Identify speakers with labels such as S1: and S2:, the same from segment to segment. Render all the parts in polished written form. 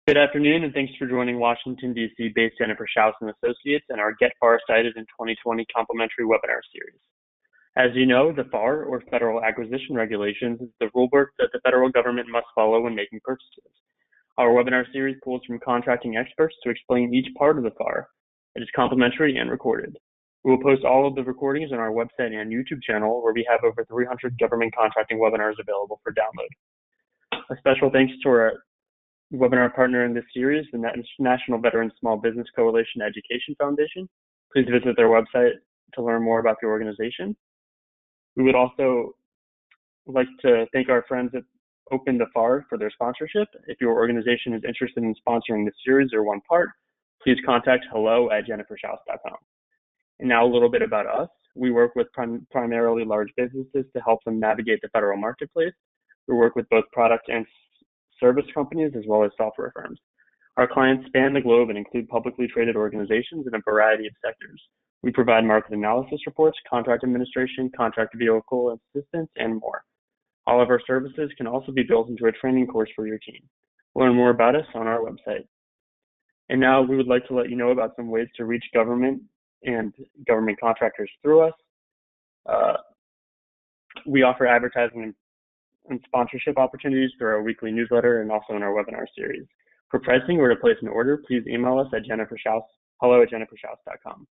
S1: Good afternoon, and thanks for joining Washington, D.C.-based Jennifer Schaus and Associates and our Get FAR Cited in 2020 complimentary webinar series. As you know, the FAR, or Federal Acquisition Regulations, is the rulebook that the federal government must follow when making purchases. Our webinar series pulls from contracting experts to explain each part of the FAR. It is complimentary and recorded. We will post all of the recordings on our website and YouTube channel, where we have over 300 government contracting webinars available for download. A special thanks to our webinar partner in this series, the National Veteran Small Business Coalition Education Foundation. Please visit their website to learn more about the organization. We would also like to thank our friends at Open the FAR for their sponsorship. If your organization is interested in sponsoring this series or one part, please contact hello@jenniferschaus.com. And now a little bit about us. We work with primarily large businesses to help them navigate the federal marketplace. We work with both product and service companies as well as software firms. Our clients span the globe and include publicly traded organizations in a variety of sectors. We provide market analysis reports, contract administration, contract vehicle assistance, and more. All of our services can also be built into a training course for your team. Learn more about us on our website. And now we would like to let you know about some ways to reach government and government contractors through us. We offer advertising and sponsorship opportunities through our weekly newsletter and also in our webinar series. For pricing or to place an order, please email us at hello@jenniferschaus.com.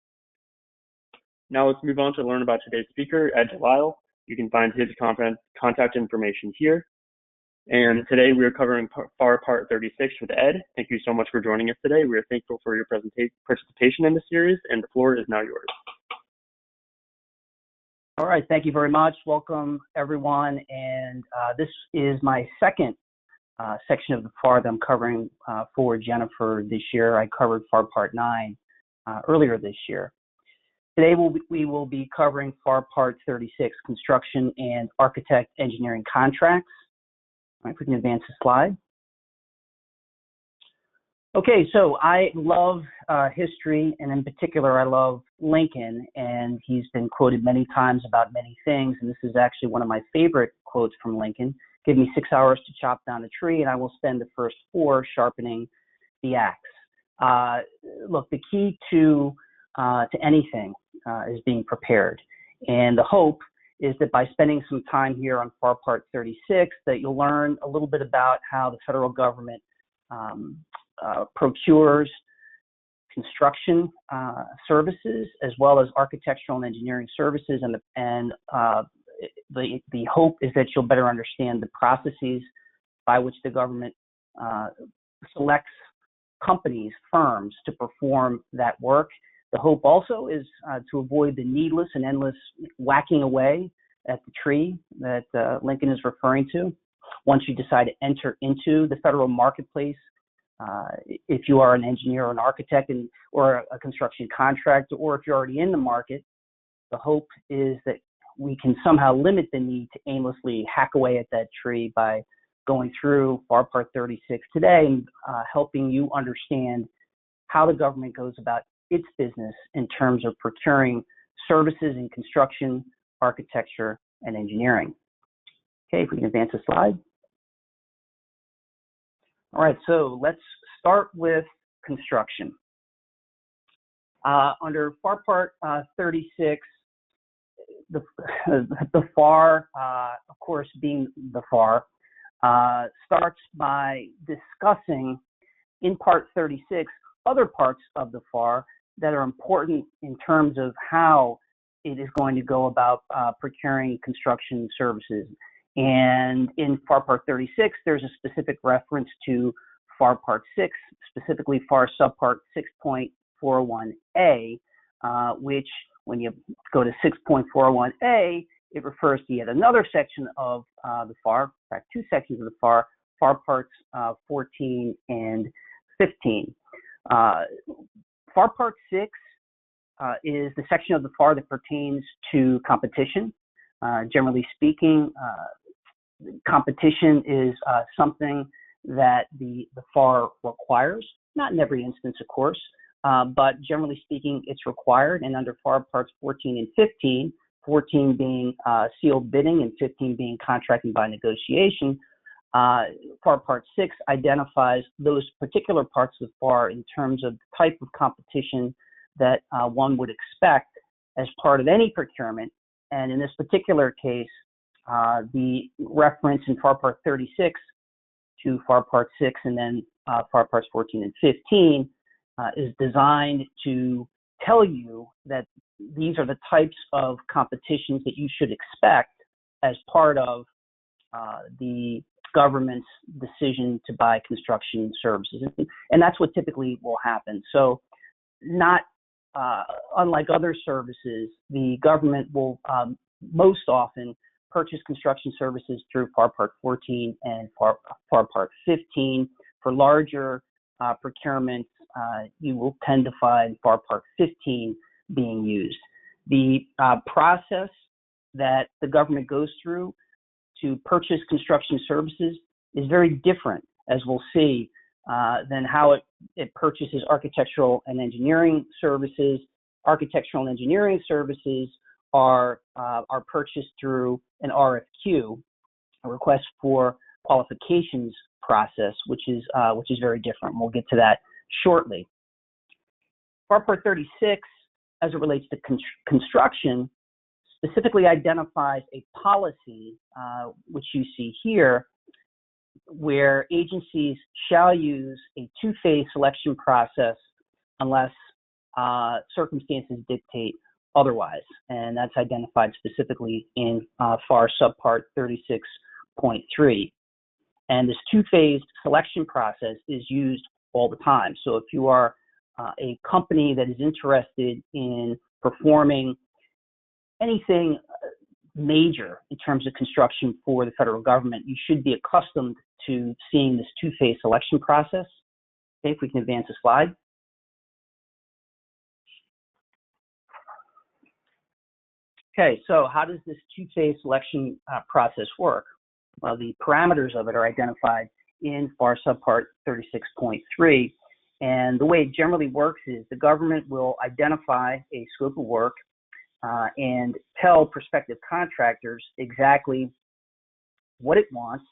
S1: Now let's move on to learn about today's speaker, Ed Delisle. You can find his contact information here. And today we are covering FAR Part 36 with Ed. Thank you so much for joining us today. We are thankful for your participation in the series, and the floor is now yours.
S2: All right, thank you very much. Welcome, everyone. And this is my second section of the FAR that I'm covering for Jennifer this year. I covered FAR Part 9 earlier this year. Today we will be covering FAR Part 36, Construction and Architect Engineering Contracts. All right, if we can advance the slide. Okay, so I love history, and in particular, I love Lincoln, and he's been quoted many times about many things, and this is actually one of my favorite quotes from Lincoln. Give me 6 hours to chop down a tree, and I will spend the first 4 sharpening the axe. Look, the key to anything is being prepared, and the hope is that by spending some time here on FAR Part 36, that you'll learn a little bit about how the federal government procures construction services as well as architectural and engineering services, and the hope is that you'll better understand the processes by which the government selects companies, firms to perform that work. The hope also is to avoid the needless and endless whacking away at the tree that Lincoln is referring to. Once you decide to enter into the federal marketplace, if you are an engineer or an architect or a construction contractor, or if you're already in the market, the hope is that we can somehow limit the need to aimlessly hack away at that tree by going through FAR Part 36 today and helping you understand how the government goes about its business in terms of procuring services in construction, architecture, and engineering. Okay, if we can advance the slide. All right, so let's start with construction. Under FAR Part 36, the FAR, of course, being the FAR, starts by discussing in Part 36 other parts of the FAR that are important in terms of how it is going to go about procuring construction services. And in FAR Part 36, there's a specific reference to FAR Part 6, specifically FAR Subpart 6.401A, which when you go to 6.401A, it refers to yet another section of the FAR, in fact, 2 sections of the FAR, FAR Parts 14 and 15. FAR Part 6 is the section of the FAR that pertains to competition. Generally speaking, competition is something that the FAR requires, not in every instance, of course, but generally speaking, it's required. And under FAR Parts 14 and 15, 14 being sealed bidding and 15 being contracting by negotiation, FAR Part 6 identifies those particular parts of FAR in terms of the type of competition that one would expect as part of any procurement. And in this particular case, the reference in FAR Part 36 to FAR Part 6 and then FAR Parts 14 and 15 is designed to tell you that these are the types of competitions that you should expect as part of the government's decision to buy construction services. And that's what typically will happen. So not unlike other services, the government will most often purchase construction services through FAR Part 14 and FAR Part 15. For larger procurements, you will tend to find FAR Part 15 being used. The process that the government goes through to purchase construction services is very different, as we'll see, than how it purchases architectural and engineering services. Architectural and engineering services are purchased through an RFQ, a request for qualifications process, which is very different. We'll get to that shortly. FAR Part 36, as it relates to construction, specifically identifies a policy, which you see here, where agencies shall use a two-phase selection process unless circumstances dictate otherwise. And that's identified specifically in FAR Subpart 36.3. And this two-phase selection process is used all the time. So if you are a company that is interested in performing anything major in terms of construction for the federal government, you should be accustomed to seeing this two-phase selection process. Okay, if we can advance the slide. Okay, so how does this two-phase selection process work? Well, the parameters of it are identified in FAR Subpart 36.3. And the way it generally works is the government will identify a scope of work and tell prospective contractors exactly what it wants,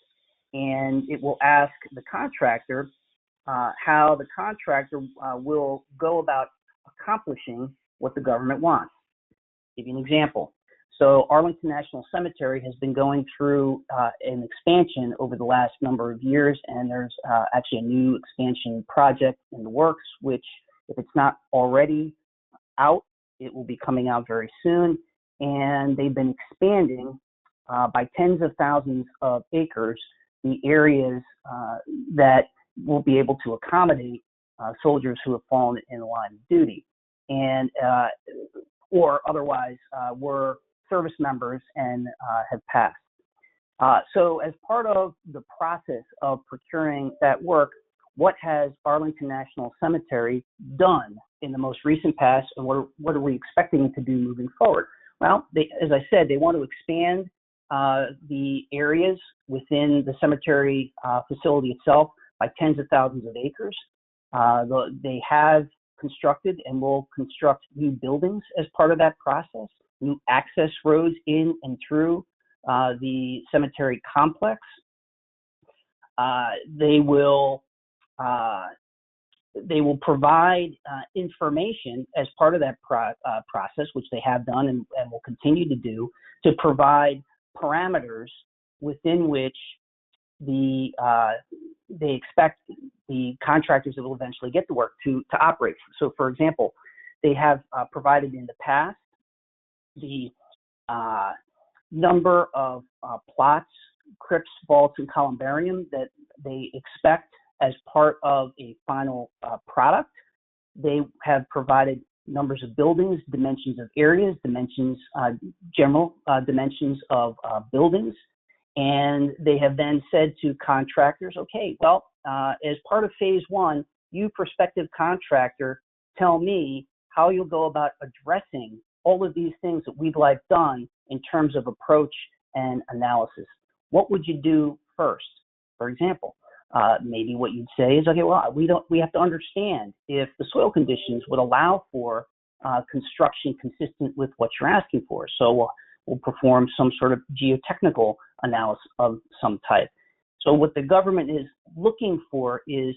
S2: and it will ask the contractor how the contractor will go about accomplishing what the government wants. I'll give you an example. So Arlington National Cemetery has been going through an expansion over the last number of years, and there's actually a new expansion project in the works, which, if it's not already out, it will be coming out very soon. And they've been expanding by tens of thousands of acres the areas that will be able to accommodate soldiers who have fallen in the line of duty and or otherwise were service members and have passed. So as part of the process of procuring that work, what has Arlington National Cemetery done in the most recent past, and what are we expecting to do moving forward? Well, as I said, they want to expand the areas within the cemetery facility itself by tens of thousands of acres. They have constructed and will construct new buildings as part of that process, new access roads in and through the cemetery complex. They will provide information as part of that process, which they have done and will continue to do, to provide parameters within which they expect the contractors that will eventually get the work to operate. So, for example, they have provided in the past the number of plots, crypts, vaults, and columbarium that they expect as part of a final product. They have provided numbers of buildings, dimensions of areas, dimensions, general dimensions of buildings. And they have then said to contractors, okay, well, as part of phase one, you prospective contractor, tell me how you'll go about addressing all of these things that we've done in terms of approach and analysis. What would you do first? For example, maybe what you'd say is, okay, well, we have to understand if the soil conditions would allow for construction consistent with what you're asking for. So we'll perform some sort of geotechnical analysis of some type. So what the government is looking for is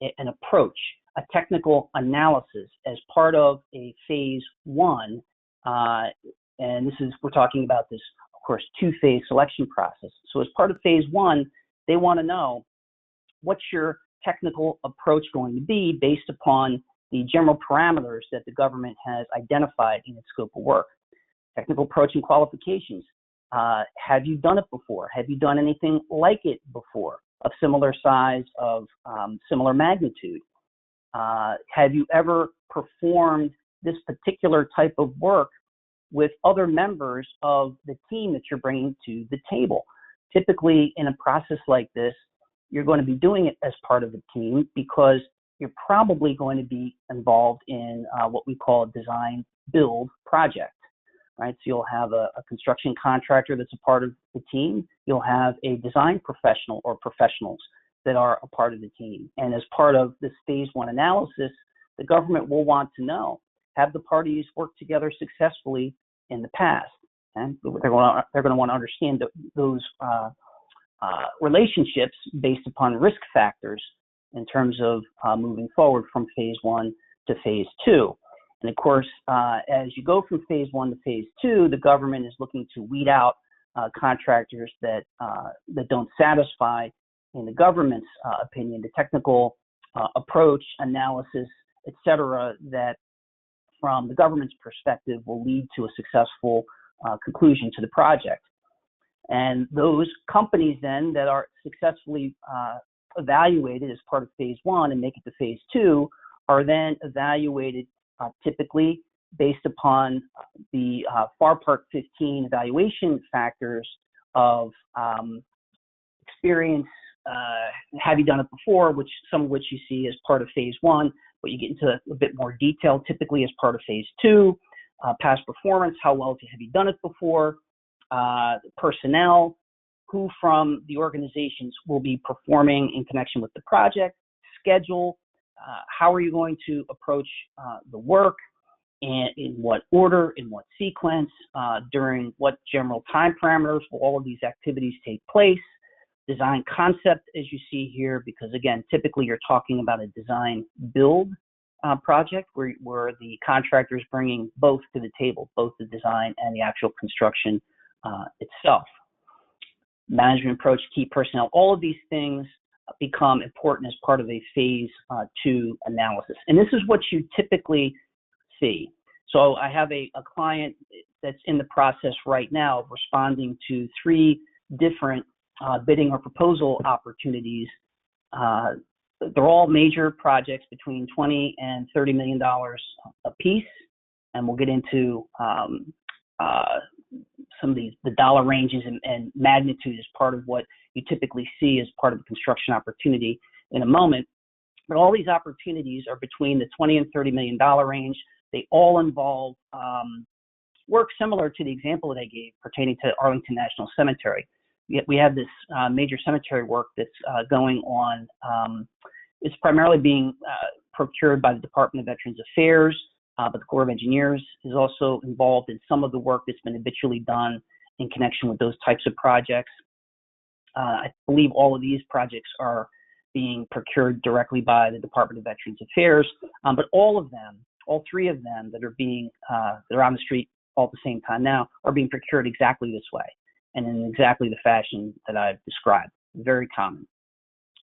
S2: an approach, a technical analysis as part of a phase one. And we're talking about this, of course, two-phase selection process. So as part of phase one, they want to know what's your technical approach going to be based upon the general parameters that the government has identified in its scope of work. Technical approach and qualifications. Have you done it before? Have you done anything like it before, of similar size, of similar magnitude? Have you ever performed this particular type of work with other members of the team that you're bringing to the table? Typically, in a process like this, you're going to be doing it as part of a team because you're probably going to be involved in what we call a design build project, right? So you'll have a construction contractor that's a part of the team. You'll have a design professional or professionals that are a part of the team. And as part of this phase one analysis, the government will want to know, have the parties worked together successfully in the past? And they're going to want to understand those relationships based upon risk factors in terms of moving forward from phase one to phase two. And of course, as you go from phase one to phase two, the government is looking to weed out contractors that don't satisfy, in the government's opinion, the technical approach, analysis, et cetera, that from the government's perspective will lead to a successful conclusion to the project. And those companies then that are successfully evaluated as part of phase one and make it to phase two are then evaluated typically based upon the FAR Part 15 evaluation factors of experience, have you done it before, some of which you see as part of phase one, but you get into a bit more detail typically as part of phase two, past performance, how well have you done it before, personnel, who from the organizations will be performing in connection with the project, schedule, how are you going to approach the work, and in what order, in what sequence, during what general time parameters will all of these activities take place, design concept as you see here, because again, typically you're talking about a design build project where the contractor is bringing both to the table, both the design and the actual construction itself. Management approach, key personnel, all of these things become important as part of a phase two analysis. And this is what you typically see. So I have a client that's in the process right now of responding to 3 different bidding or proposal opportunities. They're all major projects between $20 and $30 million a piece. And we'll get into some of the dollar ranges and magnitude as part of what you typically see as part of a construction opportunity in a moment. But all these opportunities are between the $20 and $30 million range. They all involve work similar to the example that I gave pertaining to Arlington National Cemetery. We have this major cemetery work that's going on. It's primarily being procured by the Department of Veterans Affairs, but the Corps of Engineers is also involved in some of the work that's been habitually done in connection with those types of projects. I believe all of these projects are being procured directly by the Department of Veterans Affairs, but all of them, all 3 of them that are being that are on the street all at the same time now are being procured exactly this way and in exactly the fashion that I've described. Very common.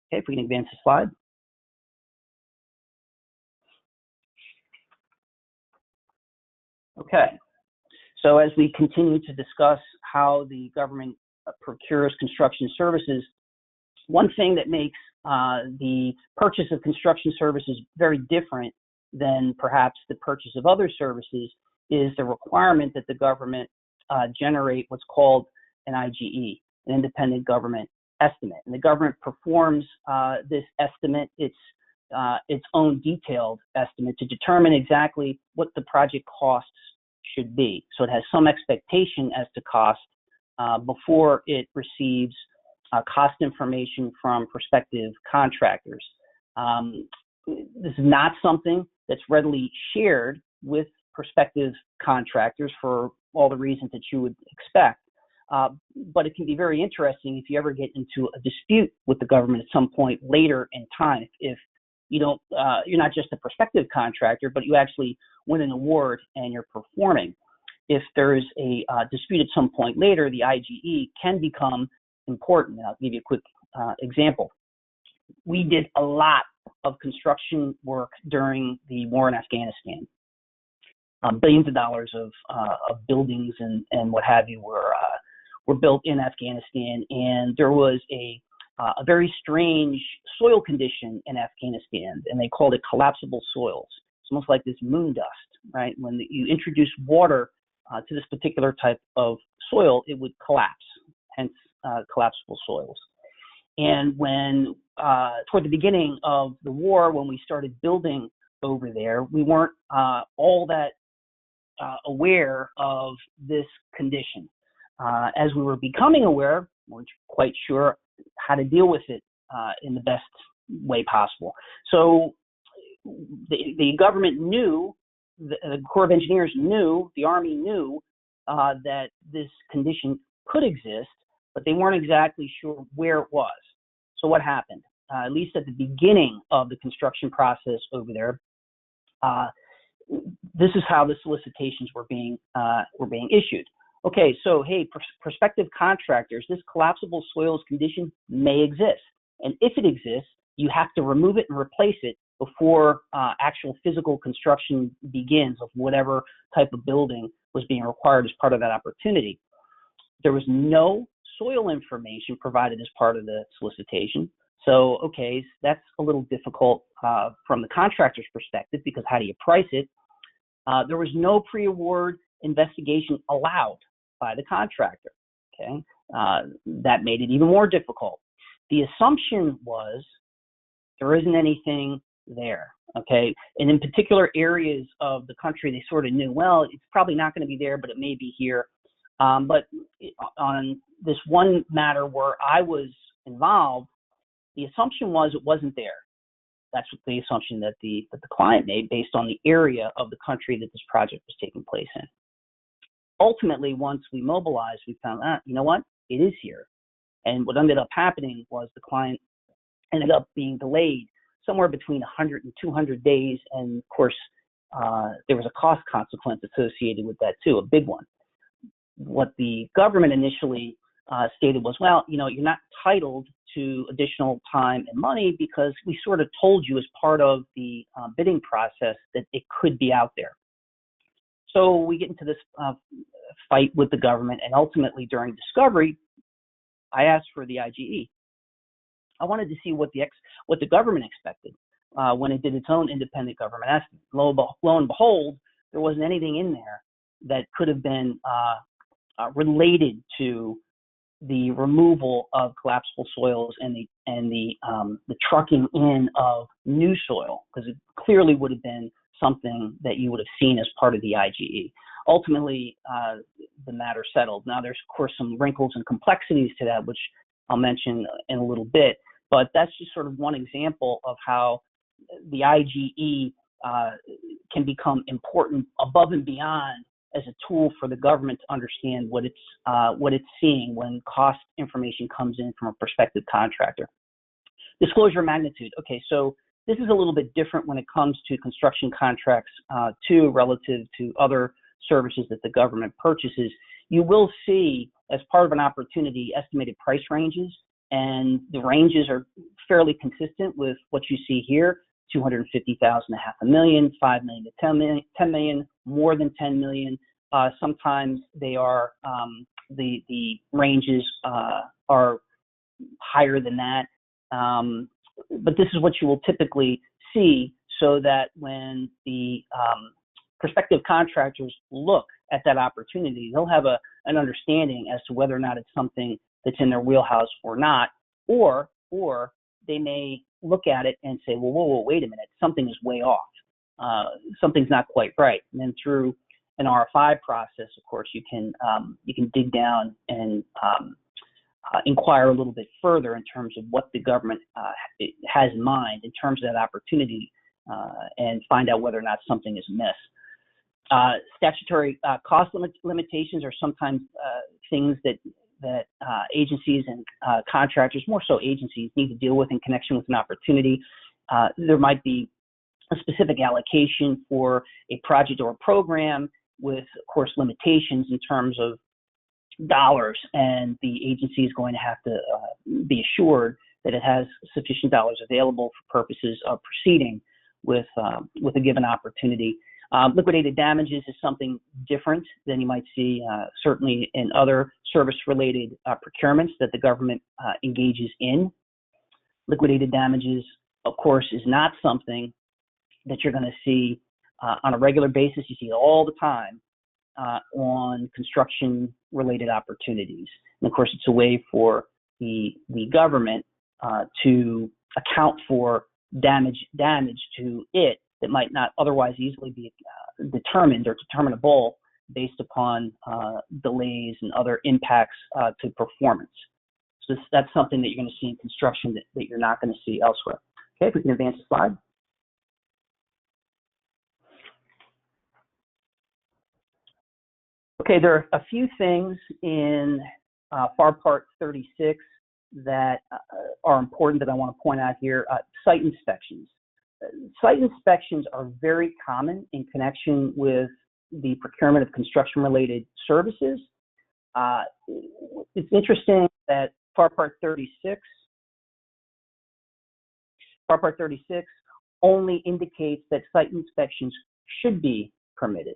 S2: Okay, if we can advance the slide. Okay, so as we continue to discuss how the government procures construction services, one thing that makes the purchase of construction services very different than perhaps the purchase of other services is the requirement that the government generate what's called an IGE, an independent government estimate. And the government performs this estimate, its own detailed estimate, to determine exactly what the project costs should be. So it has some expectation as to cost before it receives cost information from prospective contractors. This is not something that's readily shared with prospective contractors for all the reasons that you would expect. but it can be very interesting if you ever get into a dispute with the government at some point later in time. If you don't, you're not just a prospective contractor, but you actually win an award and you're performing. If there is a dispute at some point later, the IGE can become important. And I'll give you a quick example. We did a lot of construction work during the war in Afghanistan. Billions of dollars of buildings and what have you were built in Afghanistan, and there was a very strange soil condition in Afghanistan, and they called it collapsible soils. It's almost like this moon dust, right? When you introduce water to this particular type of soil, it would collapse, hence collapsible soils. And when toward the beginning of the war, when we started building over there, we weren't all that aware of this condition. As we were becoming aware, we weren't quite sure how to deal with it in the best way possible. So the government knew, the Corps of Engineers knew, the Army knew that this condition could exist, but they weren't exactly sure where it was. So what happened? At least at the beginning of the construction process over there, this is how the solicitations were being issued. Okay, so hey, prospective contractors, this collapsible soils condition may exist, and if it exists, you have to remove it and replace it before actual physical construction begins of whatever type of building was being required as part of that opportunity. There was no soil information provided as part of the solicitation. So, okay, that's a little difficult from the contractor's perspective, because how do you price it? There was no pre-award investigation allowed by the contractor, okay? That made it even more difficult. The assumption was there isn't anything there, okay? And in particular areas of the country, they sort of knew, well, it's probably not going to be there, but it may be here. But on this one matter where I was involved, the assumption was it wasn't there. That's what the assumption that the client made based on the area of the country that this project was taking place in. Ultimately, once we mobilized, we found out, you know what, it is here. And what ended up happening was the client ended up being delayed somewhere between 100 and 200 days. And of course, there was a cost consequence associated with that too, a big one. What the government initially stated was, well, you know, you're not entitled to additional time and money because we sort of told you as part of the bidding process that it could be out there. So we get into this fight with the government, and ultimately during discovery, I asked for the IGE. I wanted to see what the government expected when it did its own independent government estimate. Lo and behold, there wasn't anything in there that could have been related to the removal of collapsible soils and the trucking in of new soil, because it clearly would have been something that you would have seen as part of the IGE. Ultimately, the matter settled. Now, there's of course some wrinkles and complexities to that, which I'll mention in a little bit, but that's just sort of one example of how the IGE can become important above and beyond as a tool for the government to understand what it's seeing when cost information comes in from a prospective contractor. Disclosure magnitude. Okay, so this is a little bit different when it comes to construction contracts too, relative to other services that the government purchases. You will see, as part of an opportunity, estimated price ranges, and the ranges are fairly consistent with what you see here: 250,000 to $500,000, 5 million to 10 million, 10 million, more than 10 million. Sometimes they are the ranges are higher than that. But this is what you will typically see, so that when the prospective contractors look at that opportunity, they'll have an understanding as to whether or not it's something that's in their wheelhouse or not, or they may look at it and say, well, whoa, wait a minute, something is way off. Something's not quite right. And then through an RFI process, of course, you can dig down and inquire a little bit further in terms of what the government has in mind in terms of that opportunity, and find out whether or not something is amiss. Statutory cost limitations are sometimes things that that agencies and contractors, more so agencies, need to deal with in connection with an opportunity. There might be a specific allocation for a project or a program with, of course, limitations in terms of dollars, and the agency is going to have to be assured that it has sufficient dollars available for purposes of proceeding with a given opportunity. Liquidated damages is something different than you might see certainly in other service-related procurements that the government engages in. Liquidated damages, of course, is not something that you're going to see on a regular basis. You see it all the time on construction-related opportunities. And of course, it's a way for the government to account for damage to it that might not otherwise easily be determined or determinable based upon delays and other impacts to performance. So that's something that you're going to see in construction that you're not going to see elsewhere. Okay, if we can advance the slide. Okay, there are a few things in FAR Part 36 that are important that I want to point out here. Site inspections. Site inspections are very common in connection with the procurement of construction-related services. It's interesting that FAR Part 36 only indicates that site inspections should be permitted.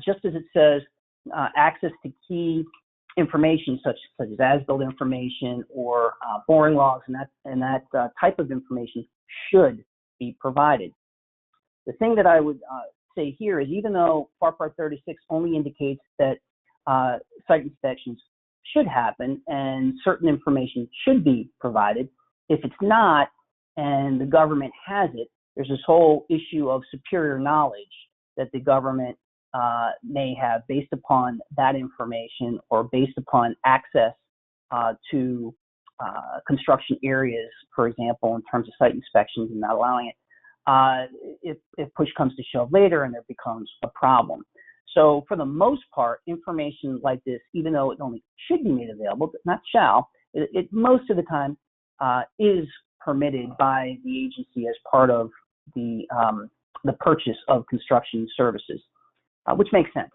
S2: Just as it says access to key information such as as-built information or boring logs and that type of information should be provided. The thing that I would say here is, even though FAR Part 36 only indicates that site inspections should happen and certain information should be provided, if it's not and the government has it, there's this whole issue of superior knowledge that the government may have based upon that information or based upon access to construction areas, for example, in terms of site inspections and not allowing it, if push comes to shove later and there becomes a problem. So for the most part, information like this, even though it only should be made available, but not shall, it most of the time is permitted by the agency as part of the purchase of construction services, which makes sense.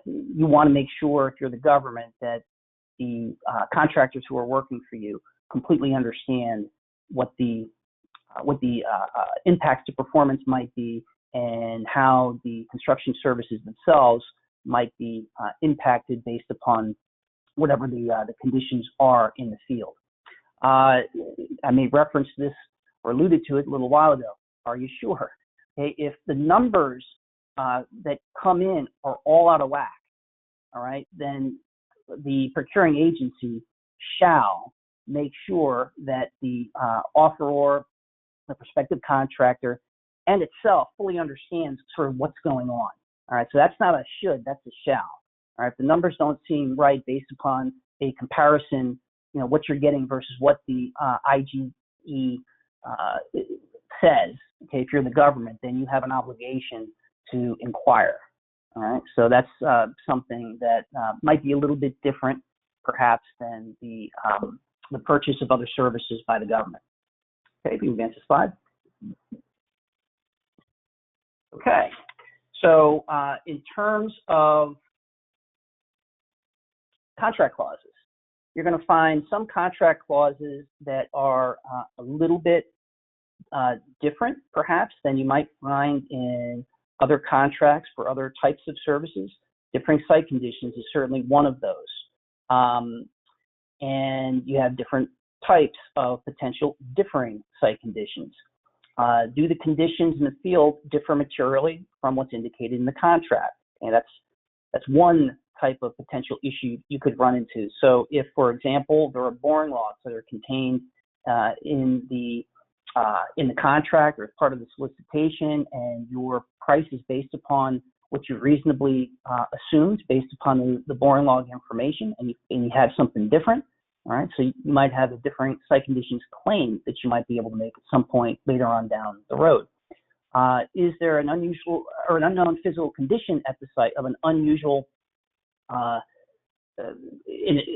S2: You want to make sure, if you're the government, that the contractors who are working for you completely understand what the impacts to performance might be and how the construction services themselves might be impacted based upon whatever the conditions are in the field. I made reference to this or alluded to it a little while ago. Are you sure? Okay, if the numbers that come in are all out of whack, all right, then the procuring agency shall make sure that the offeror, the prospective contractor, and itself fully understands sort of what's going on. All right, so that's not a should, that's a shall. All right, if the numbers don't seem right based upon a comparison, you know, what you're getting versus what the IGE says, okay, if you're the government, then you have an obligation to inquire. All right, so that's something that might be a little bit different, perhaps, than the purchase of other services by the government. Okay, if you advance the slide. Okay, so in terms of contract clauses, you're going to find some contract clauses that are a little bit different, perhaps, than you might find in other contracts for other types of services. Differing site conditions is certainly one of those. And you have different types of potential differing site conditions. Do the conditions in the field differ materially from what's indicated in the contract? And that's one type of potential issue you could run into. So if, for example, there are boring logs that are contained in the contract or as part of the solicitation, and your price is based upon what you reasonably assumed based upon the boring log information, and you have something different, all right, so you might have a different site conditions claim that you might be able to make at some point later on down the road. Is there an unusual or an unknown physical condition at the site of an unusual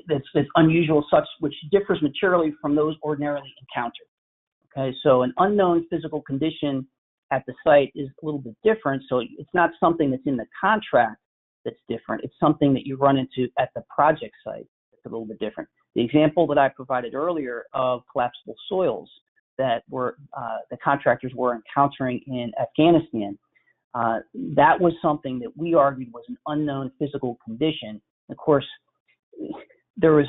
S2: that's unusual, such which differs materially from those ordinarily encountered. Okay, so an unknown physical condition at the site is a little bit different. So it's not something that's in the contract that's different. It's something that you run into at the project site that's a little bit different. The example that I provided earlier of collapsible soils that were the contractors were encountering in Afghanistan, that was something that we argued was an unknown physical condition. Of course, there was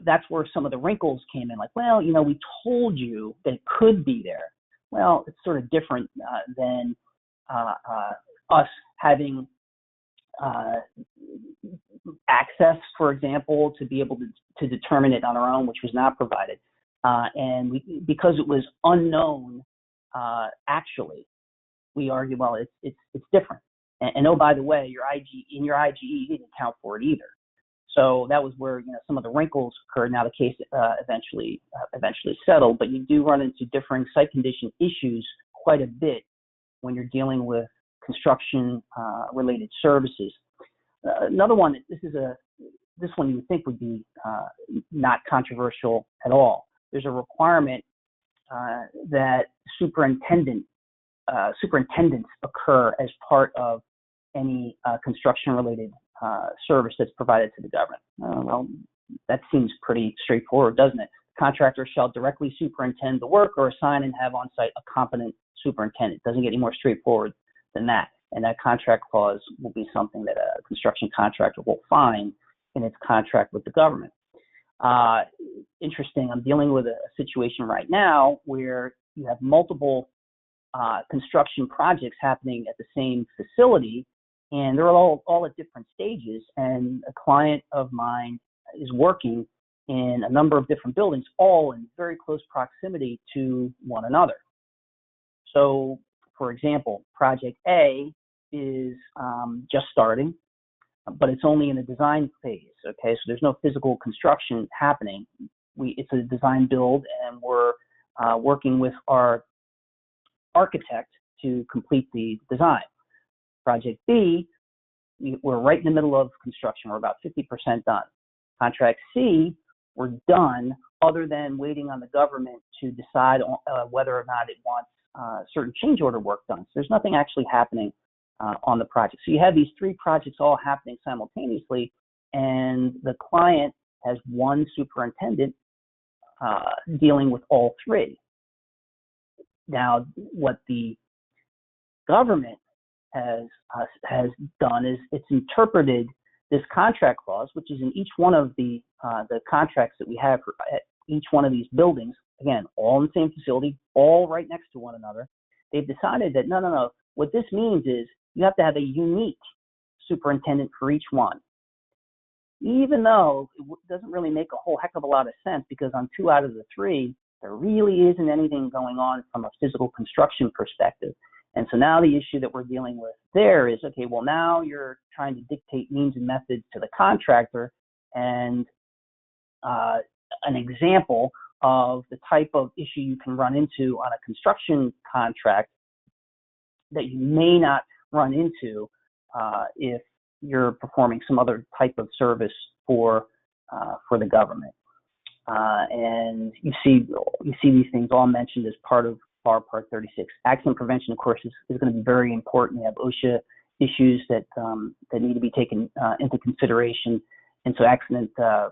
S2: that's where some of the wrinkles came in, like, well, you know, we told you that it could be there. Well, it's sort of different than us having access, for example, to be able to determine it on our own, which was not provided. And because it was unknown, actually, we argue, well, it's different. And oh, by the way, your IGE, you didn't account for it either. So that was where, you know, some of the wrinkles occurred. Now the case eventually settled, but you do run into differing site condition issues quite a bit when you're dealing with construction related services. Another one, this one you would think would be not controversial at all. There's a requirement that superintendents occur as part of any construction-related service that's provided to the government. Well, that seems pretty straightforward, doesn't it? Contractors shall directly superintend the work or assign and have on-site a competent superintendent. Doesn't get any more straightforward than that. And that contract clause will be something that a construction contractor will find in its contract with the government. Interesting, I'm dealing with a situation right now where you have multiple construction projects happening at the same facility, and they're all at different stages, and a client of mine is working in a number of different buildings, all in very close proximity to one another. So, for example, Project A is just starting, but it's only in the design phase, okay? So there's no physical construction happening. It's a design build, and we're working with our architect to complete the design. Project B, we're right in the middle of construction. We're about 50% done. Contract C, we're done, other than waiting on the government to decide whether or not it wants certain change order work done. So there's nothing actually happening on the project. So you have these three projects all happening simultaneously, and the client has one superintendent dealing with all three. Now, what the government has done is it's interpreted this contract clause, which is in each one of the contracts that we have for each one of these buildings, again, all in the same facility, all right next to one another. They've decided that no. What this means is you have to have a unique superintendent for each one, even though it doesn't really make a whole heck of a lot of sense, because on 2 out of the 3, there really isn't anything going on from a physical construction perspective. And so now the issue that we're dealing with there is, okay, well, now you're trying to dictate means and methods to the contractor, and an example of the type of issue you can run into on a construction contract that you may not run into if you're performing some other type of service for the government. And you see these things all mentioned as part of FAR Part 36. Accident prevention, of course, is going to be very important. We have OSHA issues that need to be taken into consideration. And so accident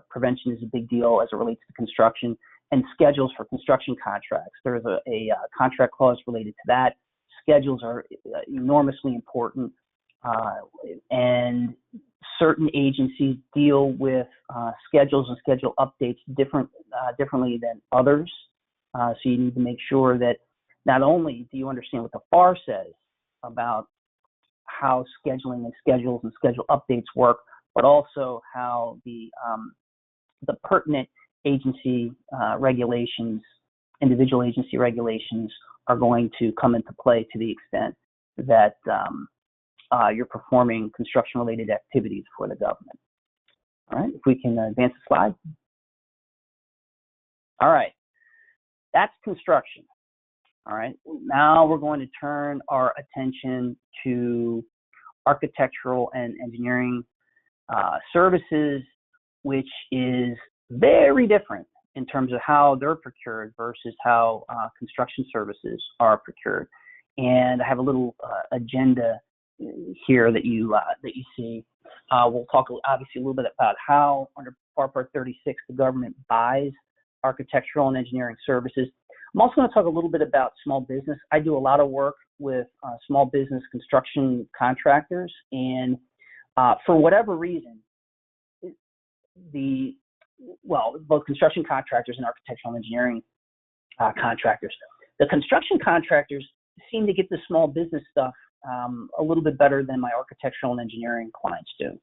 S2: prevention is a big deal as it relates to construction, and schedules for construction contracts. There's a contract clause related to that. Schedules are enormously important, and certain agencies deal with schedules and schedule updates differently than others. So you need to make sure that not only do you understand what the FAR says about how scheduling and schedules and schedule updates work, but also how the pertinent agency regulations, individual agency regulations, are going to come into play to the extent that you're performing construction-related activities for the government. All right, if we can advance the slide. All right, that's construction. All right, now we're going to turn our attention to architectural and engineering services which is very different in terms of how they're procured versus how construction services are procured. And I have a little agenda here that you see. We'll talk obviously a little bit about how under FAR Part 36 the government buys architectural and engineering services. I'm also going to talk a little bit about small business. I do a lot of work with small business construction contractors, and for whatever reason, both construction contractors and architectural and engineering contractors. The construction contractors seem to get the small business stuff a little bit better than my architectural and engineering clients do.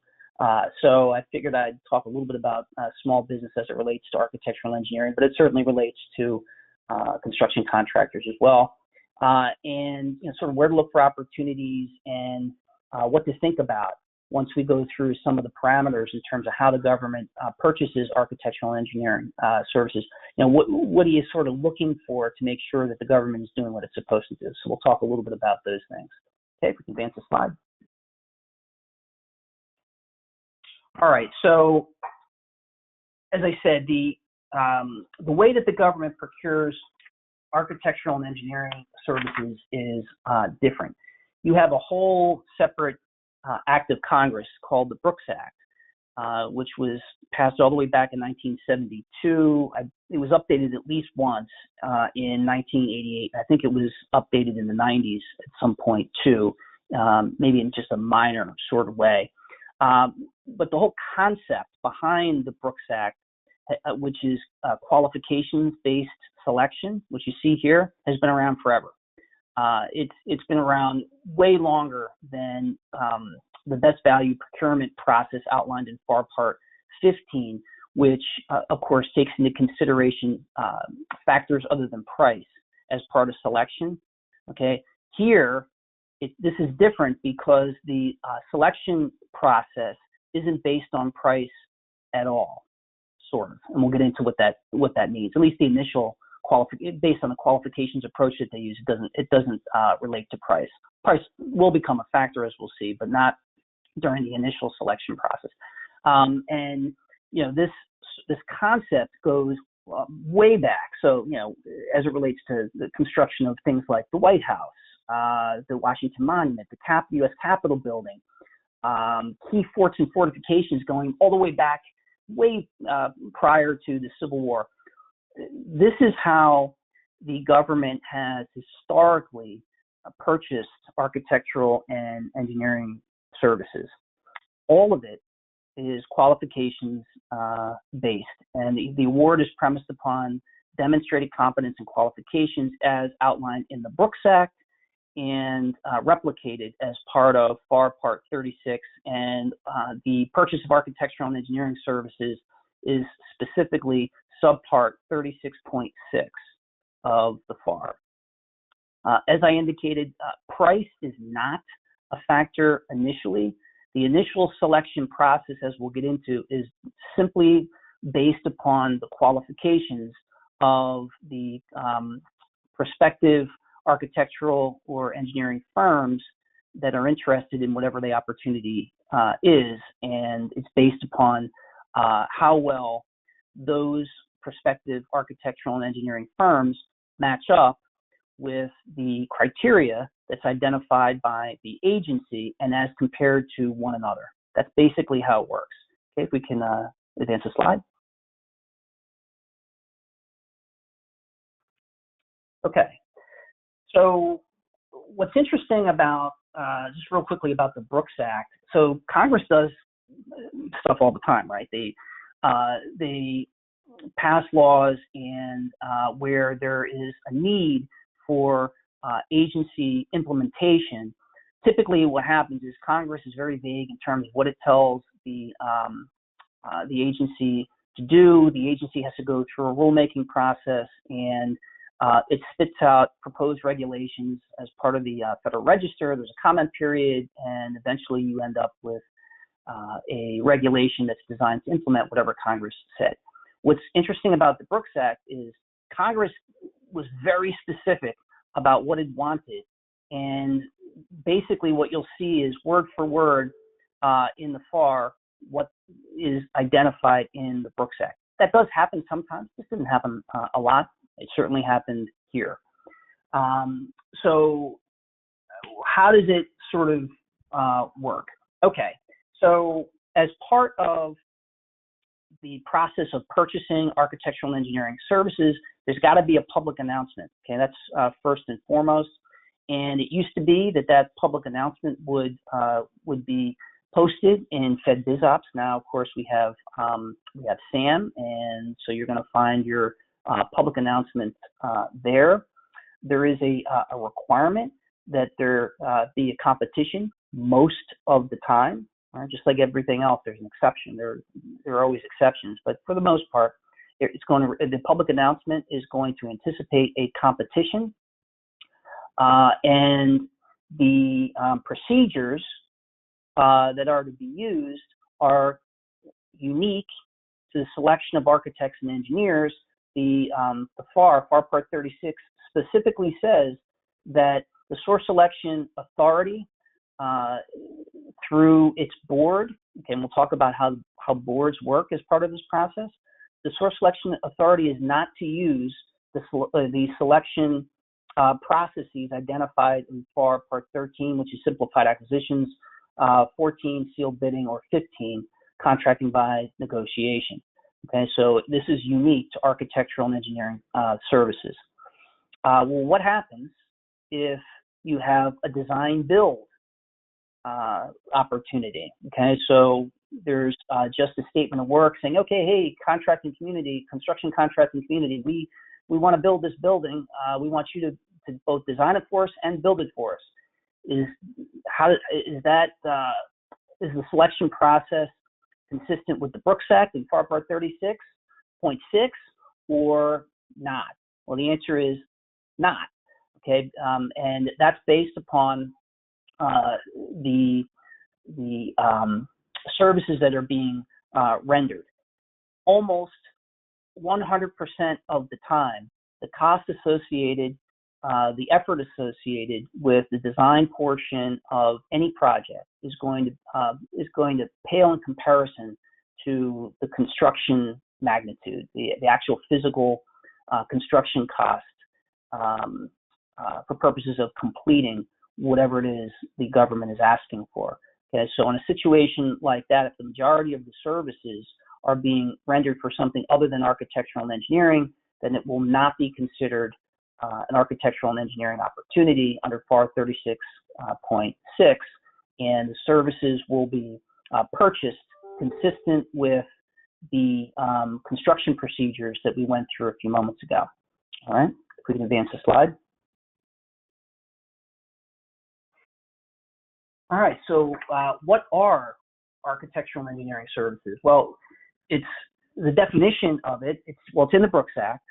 S2: So I figured I'd talk a little bit about small business as it relates to architectural and engineering, but it certainly relates to construction contractors as well. And sort of where to look for opportunities and what to think about once we go through some of the parameters in terms of how the government purchases architectural and engineering services. What are you sort of looking for to make sure that the government is doing what it's supposed to do? So we'll talk a little bit about those things. Okay, if we can advance the slide. All right, so as I said, the way that the government procures architectural and engineering services is different. You have a whole separate act of Congress called the Brooks Act, which was passed all the way back in 1972. It was updated at least once in 1988. I think it was updated in the 90s at some point too, maybe in just a minor sort of way. But the whole concept behind the Brooks Act, which is qualifications-based selection, which you see here, has been around forever. It's been around way longer than the best value procurement process outlined in FAR Part 15, which of course takes into consideration factors other than price as part of selection. Okay, here this is different because the selection process isn't based on price at all, sort of, and we'll get into what that means. At least the initial based on the qualifications approach that they use, it doesn't relate to price. Price will become a factor, as we'll see, but not during the initial selection process. And this concept goes way back. So as it relates to the construction of things like the White House, the Washington Monument, the U.S. Capitol building, key forts and fortifications going all the way back, way prior to the Civil War. This is how the government has historically purchased architectural and engineering services. All of it is qualifications based, and the award is premised upon demonstrated competence and qualifications as outlined in the Brooks Act and replicated as part of FAR Part 36. And the purchase of architectural and engineering services is specifically subpart 36.6 of the FAR. As I indicated, price is not a factor initially. The initial selection process, as we'll get into, is simply based upon the qualifications of the prospective architectural or engineering firms that are interested in whatever the opportunity is, and it's based upon how well those prospective architectural and engineering firms match up with the criteria that's identified by the agency and as compared to one another. That's basically how it works. Okay, if we can advance the slide. Okay, so what's interesting about, just real quickly about the Brooks Act, so Congress does stuff all the time, right? They pass laws and where there is a need for agency implementation. Typically what happens is Congress is very vague in terms of what it tells the agency to do. The agency has to go through a rulemaking process, and it spits out proposed regulations as part of the Federal Register. There's a comment period, and eventually you end up with a regulation that's designed to implement whatever Congress said. What's interesting about the Brooks Act is Congress was very specific about what it wanted, and basically what you'll see is word for word in the FAR what is identified in the Brooks Act. That does happen sometimes. This didn't happen a lot. It certainly happened here. So how does it sort of work? Okay, so as part of the process of purchasing architectural and engineering services, there's got to be a public announcement. Okay, that's first and foremost. And it used to be that public announcement would be posted in FedBizOps. Now, of course, we have SAM, and so you're going to find your public announcement there. There is a requirement that there be a competition most of the time. Just like everything else, there's an exception. There are always exceptions, but for the most part, the public announcement is going to anticipate a competition, and the procedures that are to be used are unique to the selection of architects and engineers. The FAR Part 36 specifically says that the source selection authority through its board, okay, and we'll talk about how boards work as part of this process. The source selection authority is not to use the selection processes identified in FAR Part 13, which is simplified acquisitions, 14, sealed bidding, or 15, contracting by negotiation. Okay, so this is unique to architectural and engineering services. Well, what happens if you have a design build opportunity? Okay, so there's just a statement of work saying, okay, hey, construction contracting community, we want to build this building. We want you to both design it for us and build it for us. Is the selection process consistent with the Brooks Act and FAR Part 36.6 or not? Well, the answer is not. Okay, and that's based upon the services that are being rendered. Almost 100% of the time, the cost associated, the effort associated with the design portion of any project is going to pale in comparison to the construction magnitude, the actual physical construction cost for purposes of completing whatever it is the government is asking for. Okay, so in a situation like that, if the majority of the services are being rendered for something other than architectural and engineering, then it will not be considered an architectural and engineering opportunity under FAR 36.6, and the services will be purchased consistent with the construction procedures that we went through a few moments ago. All right, if we can advance the slide. All right, so what are architectural and engineering services? Well, it's the definition of it. It's in the Brooks Act.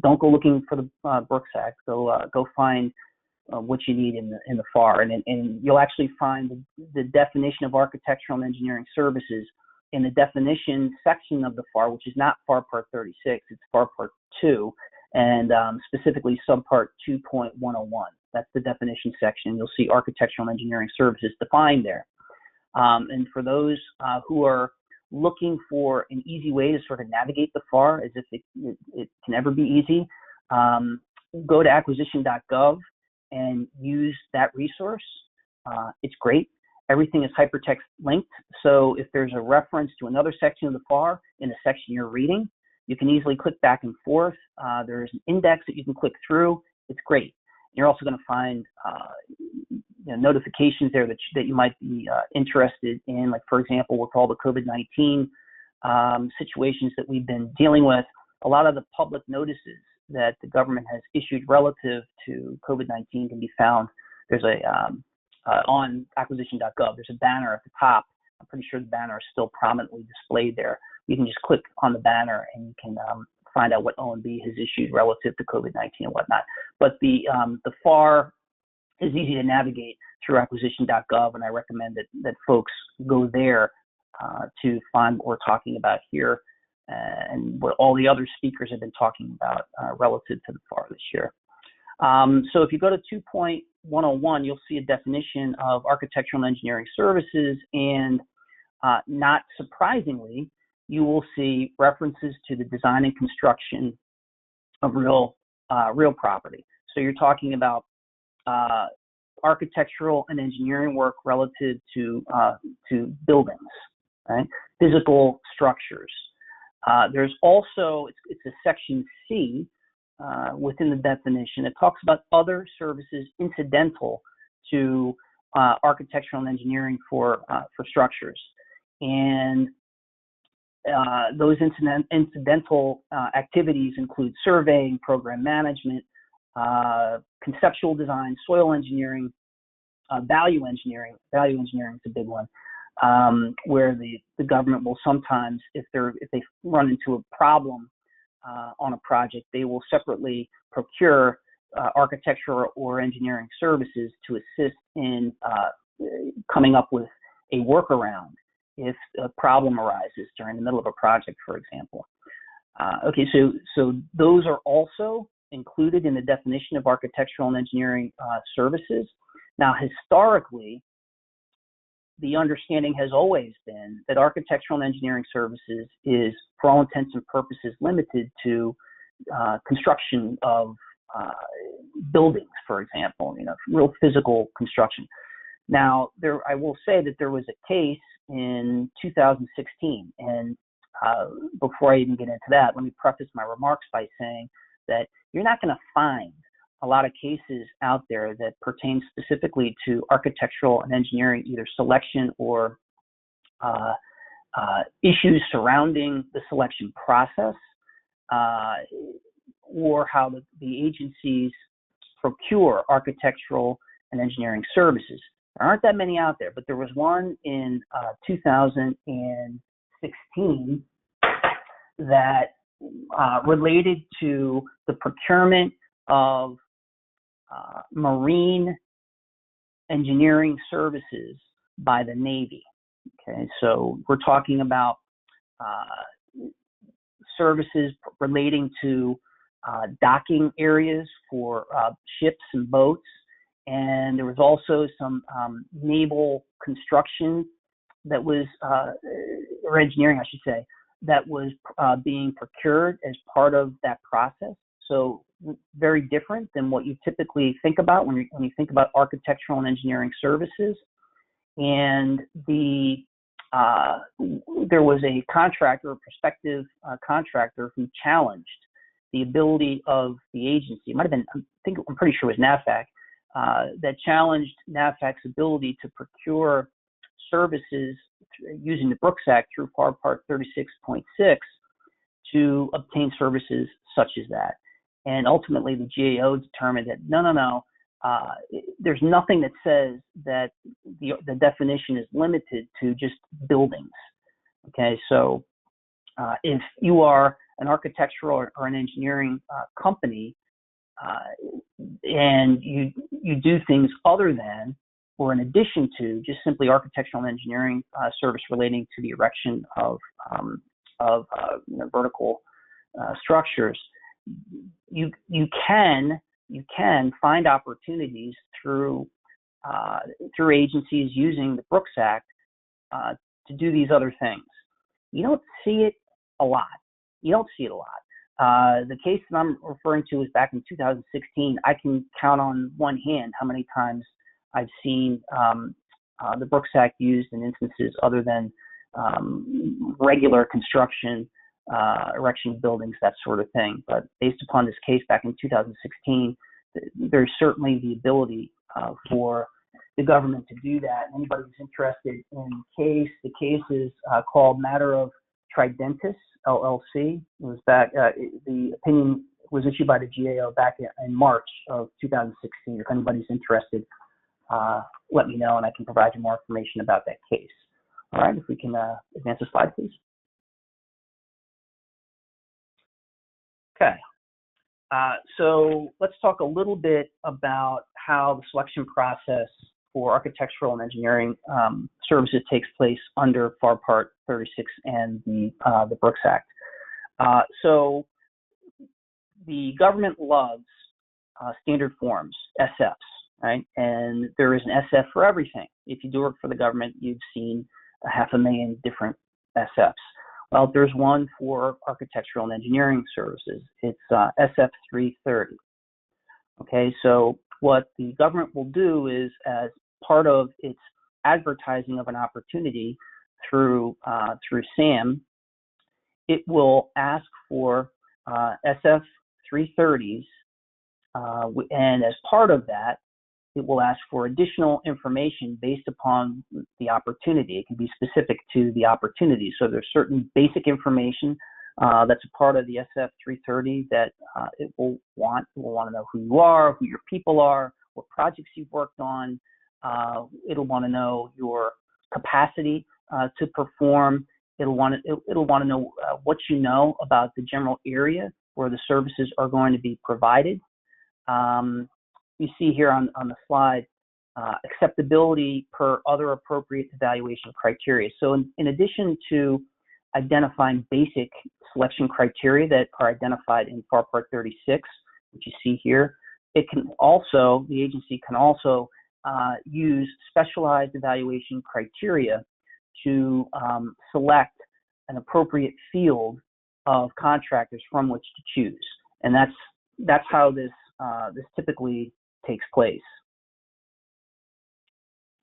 S2: Don't go looking for the Brooks Act. Go find what you need in the FAR, and you'll actually find the definition of architectural and engineering services in the definition section of the FAR, which is not FAR Part 36. It's FAR Part 2, and specifically subpart 2.101. That's the definition section. You'll see architectural and engineering services defined there. And for those who are looking for an easy way to sort of navigate the FAR, as if it can ever be easy, go to acquisition.gov and use that resource. It's great. Everything is hypertext linked. So if there's a reference to another section of the FAR in the section you're reading, you can easily click back and forth. There's an index that you can click through. It's great. You're also going to find notifications there that you might be interested in, like, for example, with all the COVID-19 situations that we've been dealing with. A lot of the public notices that the government has issued relative to COVID-19 can be found. There's on acquisition.gov, there's a banner at the top. I'm pretty sure the banner is still prominently displayed there. You can just click on the banner and you can find out what O&B has issued relative to COVID-19 and whatnot. But the FAR is easy to navigate through acquisition.gov, and I recommend that folks go there to find what we're talking about here and what all the other speakers have been talking about relative to the FAR this year. So if you go to 2.101, you'll see a definition of architectural and engineering services, and not surprisingly, you will see references to the design and construction of real property. So you're talking about architectural and engineering work relative to buildings, right? Physical structures. There's also, it's a section C within the definition. It talks about other services incidental to architectural and engineering for structures. And those incidental activities include surveying, program management, conceptual design, soil engineering, value engineering. Value engineering is a big one, where the government will sometimes, if they run into a problem on a project, they will separately procure architectural or engineering services to assist in coming up with a workaround if a problem arises during the middle of a project, for example. Okay, so those are also included in the definition of architectural and engineering services. Now, historically, the understanding has always been that architectural and engineering services is, for all intents and purposes, limited to construction of buildings, for example, real physical construction. Now, I will say that there was a case in 2016, and before I even get into that, let me preface my remarks by saying that you're not going to find a lot of cases out there that pertain specifically to architectural and engineering, either selection or issues surrounding the selection process, or how the agencies procure architectural and engineering services. There aren't that many out there, but there was one in 2016 that related to the procurement of marine engineering services by the Navy. Okay, so we're talking about services relating to docking areas for ships and boats, and there was also some naval construction that was, or engineering, I should say, that was being procured as part of that process. So very different than what you typically think about when you think about architectural and engineering services. And there was a contractor, a prospective contractor, who challenged the ability of the agency. It might have been, I'm pretty sure it was NAVFAC, that challenged NAVFAC's ability to procure services using the Brooks Act through FAR Part 36.6 to obtain services such as that. And ultimately, the GAO determined that no, there's nothing that says that the definition is limited to just buildings. Okay, so if you are an architectural or an engineering company, and you do things other than or in addition to just simply architectural and engineering service relating to the erection of vertical structures, you can find opportunities through agencies using the Brooks Act to do these other things. You don't see it a lot. The case that I'm referring to is back in 2016. I can count on one hand how many times I've seen the Brooks Act used in instances other than regular construction, erection of buildings, that sort of thing. But based upon this case back in 2016, there's certainly the ability for the government to do that. Anybody who's interested in the case is called Matter of Tridentis, LLC. It was back, the opinion was issued by the GAO back in March of 2016. If anybody's interested, let me know and I can provide you more information about that case. All right, if we can advance the slide, please. Okay, so let's talk a little bit about how the selection process for architectural and engineering services takes place under FAR Part 36 and the Brooks Act. So the government loves standard forms, SFs, right? And there is an SF for everything. If you do work for the government, you've seen 500,000 different SFs. Well, there's one for architectural and engineering services. It's SF 330. Okay, so what the government will do is, as part of its advertising of an opportunity through SAM, it will ask for SF 330s, and as part of that, it will ask for additional information based upon the opportunity. It can be specific to the opportunity. So there's certain basic information that's a part of the SF 330 that it will want. It will want to know who you are, who your people are, what projects you've worked on. It'll want to know your capacity to perform. It'll want to know what you know about the general area where the services are going to be provided. You see here on the slide, acceptability per other appropriate evaluation criteria. So in addition to identifying basic selection criteria that are identified in FAR Part 36, which you see here, the agency can also use specialized evaluation criteria to select an appropriate field of contractors from which to choose. And that's how this typically takes place.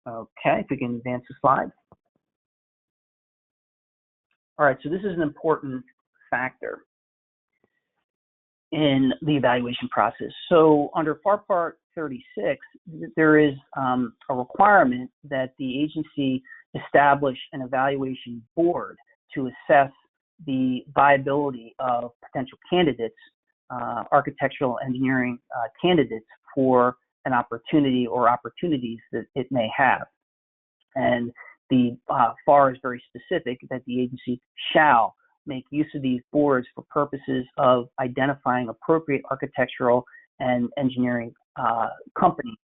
S2: Okay, if we can advance the slide. All right, so this is an important factor in the evaluation process. So under FAR Part 36, there is a requirement that the agency establish an evaluation board to assess the viability of potential candidates, architectural engineering candidates, for an opportunity or opportunities that it may have. And the FAR is very specific that the agency shall make use of these boards for purposes of identifying appropriate architectural and engineering companies.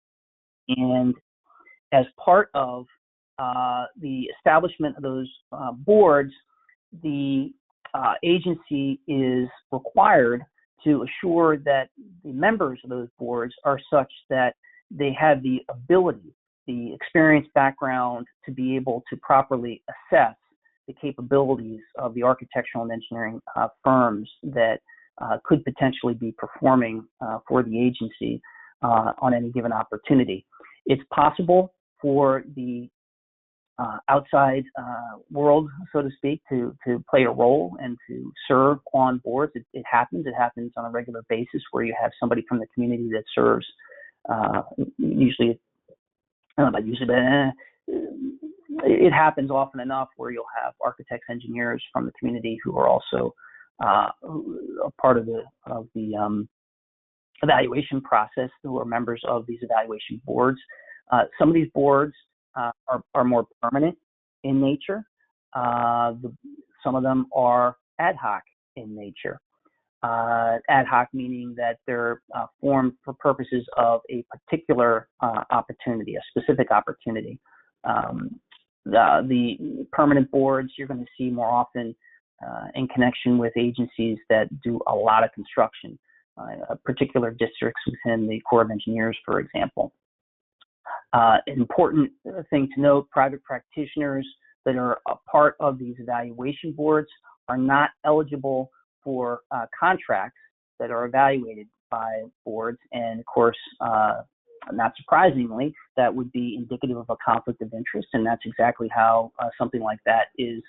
S2: And as part of the establishment of those boards, the agency is required to assure that the members of those boards are such that they have the ability, the experience, background to be able to properly assess the capabilities of the architectural and engineering firms that could potentially be performing for the agency on any given opportunity. It's possible for the outside world, so to speak, to play a role and to serve on boards. It happens on a regular basis where you have somebody from the community that serves, usually, I don't know about usually, but it happens often enough where you'll have architects, engineers from the community who are also a part of the evaluation process, who are members of these evaluation boards. Some of these boards are more permanent in nature. Some of them are ad hoc in nature. Ad hoc meaning that they're formed for purposes of a particular opportunity, a specific opportunity. The permanent boards you're going to see more often in connection with agencies that do a lot of construction, particular districts within the Corps of Engineers, for example. An important thing to note, private practitioners that are a part of these evaluation boards are not eligible for contracts that are evaluated by boards, and of course, not surprisingly, that would be indicative of a conflict of interest, and that's exactly how something like that is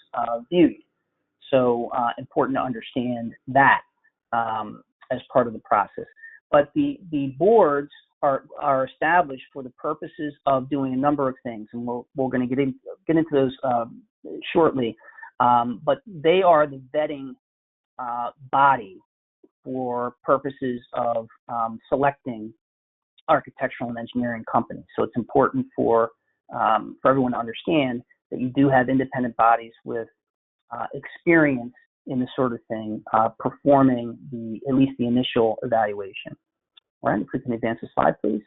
S2: viewed. So important to understand that as part of the process. But the boards are established for the purposes of doing a number of things, and we're going to get into those shortly. But they are the vetting body for purposes of selecting architectural and engineering companies. So it's important for everyone to understand that you do have independent bodies with experience in this sort of thing, performing at least the initial evaluation. All right, if we can advance the slide, please.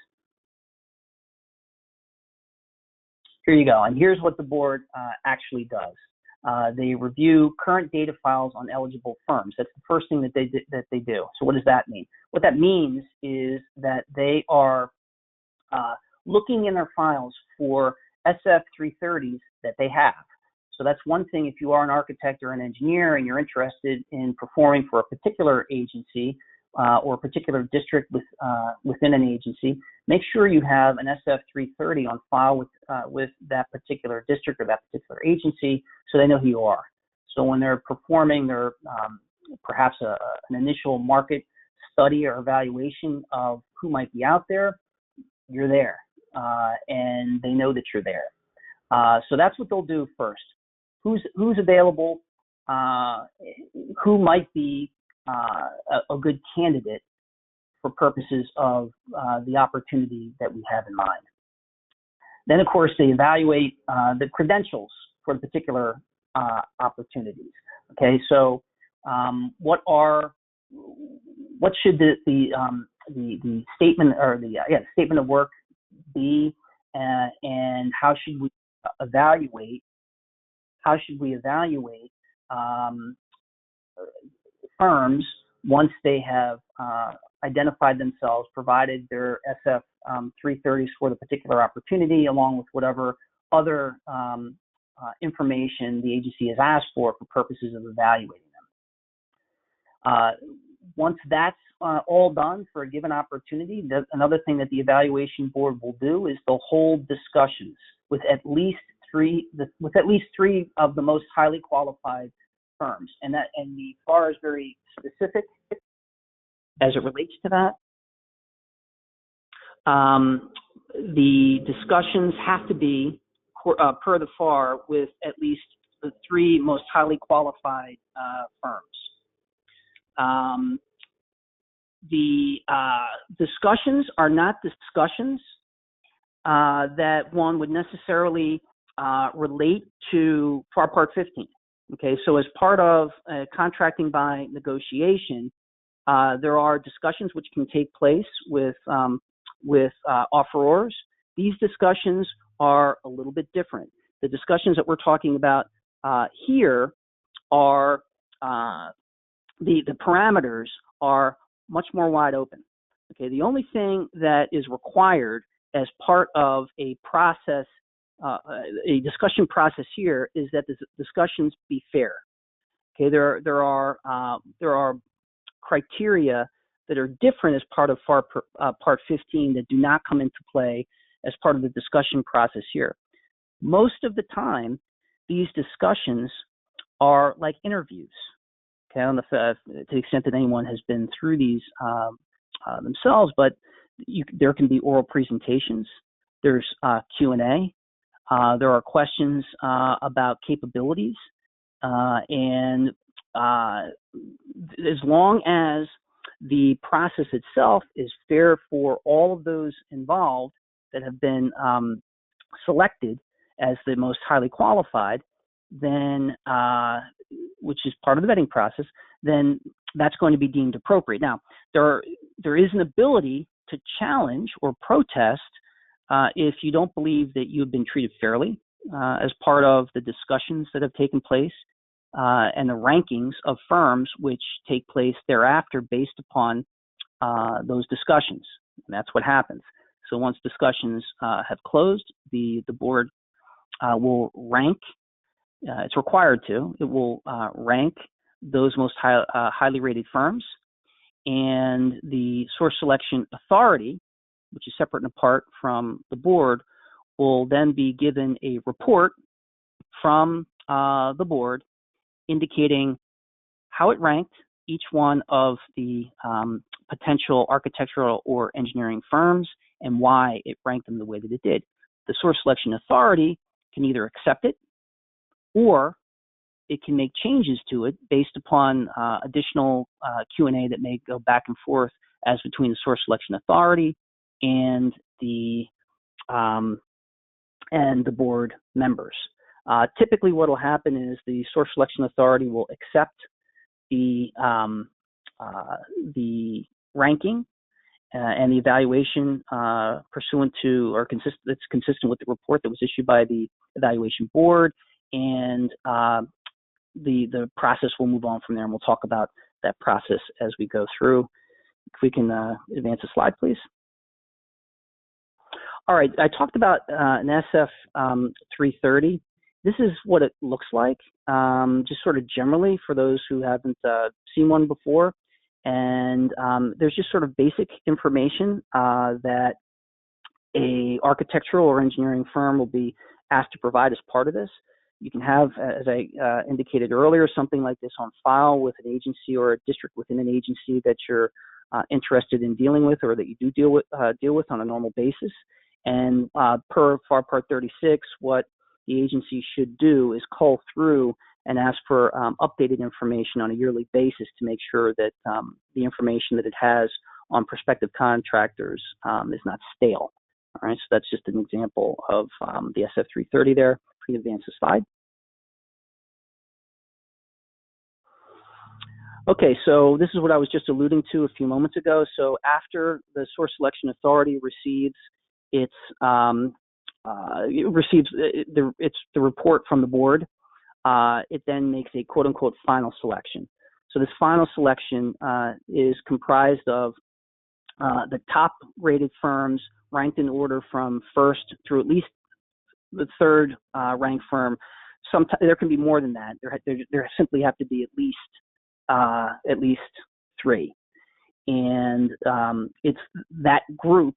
S2: Here you go, and here's what the board actually does. They review current data files on eligible firms. That's the first thing that they do. So what does that mean? What that means is that they are looking in their files for SF 330s that they have. So that's one thing. If you are an architect or an engineer and you're interested in performing for a particular agency or a particular district within an agency, make sure you have an SF-330 on file with that particular district or that particular agency, so they know who you are. So when they're performing their perhaps an initial market study or evaluation of who might be out there, you're there, and they know that you're there. So that's what they'll do first. Who's available? Who might be a good candidate for purposes of the opportunity that we have in mind. Then, of course, they evaluate the credentials for the particular opportunities. Okay, so what should the statement or the statement of work be, and how should we evaluate? How should we evaluate firms once they have identified themselves, provided their SF-330s for the particular opportunity, along with whatever other information the agency has asked for purposes of evaluating them. Once that's all done for a given opportunity, another thing that the evaluation board will do is they'll hold discussions with at least three of the most highly qualified firms, and the FAR is very specific as it relates to that. The discussions have to be per the FAR with at least the three most highly qualified firms. The discussions are not discussions that one would necessarily relate to FAR Part 15. Okay, so as part of contracting by negotiation, there are discussions which can take place with offerors. These discussions are a little bit different. The discussions that we're talking about here are the parameters are much more wide open. Okay, the only thing that is required as part of a process, a discussion process here, is that the discussions be fair. Okay, there are criteria that are different as part of FAR Part 15 that do not come into play as part of the discussion process here. Most of the time, these discussions are like interviews. Okay, I don't know if, to the extent that anyone has been through these themselves, but there can be oral presentations. There's Q&A. There are questions about capabilities, and as long as the process itself is fair for all of those involved that have been selected as the most highly qualified, then which is part of the vetting process, then that's going to be deemed appropriate. Now, there is an ability to challenge or protest if you don't believe that you've been treated fairly as part of the discussions that have taken place and the rankings of firms which take place thereafter based upon those discussions. And that's what happens. So once discussions have closed, the board will rank. It's required to. It will rank those most highly rated firms, and the source selection authority, which is separate and apart from the board, will then be given a report from the board indicating how it ranked each one of the potential architectural or engineering firms and why it ranked them the way that it did. The source selection authority can either accept it or it can make changes to it based upon additional Q&A that may go back and forth as between the source selection authority and the board members. Typically, what will happen is the source selection authority will accept the ranking and the evaluation pursuant to or that's consistent with the report that was issued by the evaluation board, and the process will move on from there, and we'll talk about that process as we go through. If we can advance a slide, please. All right, I talked about an SF-330 this is what it looks like, just sort of generally for those who haven't seen one before. And there's just sort of basic information that a architectural or engineering firm will be asked to provide as part of this. You can have, as I indicated earlier, something like this on file with an agency or a district within an agency that you're interested in dealing with, or that you do deal with on a normal basis. And per FAR Part 36, what the agency should do is call through and ask for updated information on a yearly basis to make sure that the information that it has on prospective contractors is not stale. All right, so that's just an example of the SF330 there. Please advance the slide. Okay, so this is what I was just alluding to a few moments ago. So after the Source Selection Authority receives the report from the board, it then makes a quote-unquote final selection. So this final selection is comprised of the top-rated firms ranked in order from first through at least the third ranked firm. Sometimes there can be more than that. There simply have to be at least three, and it's that group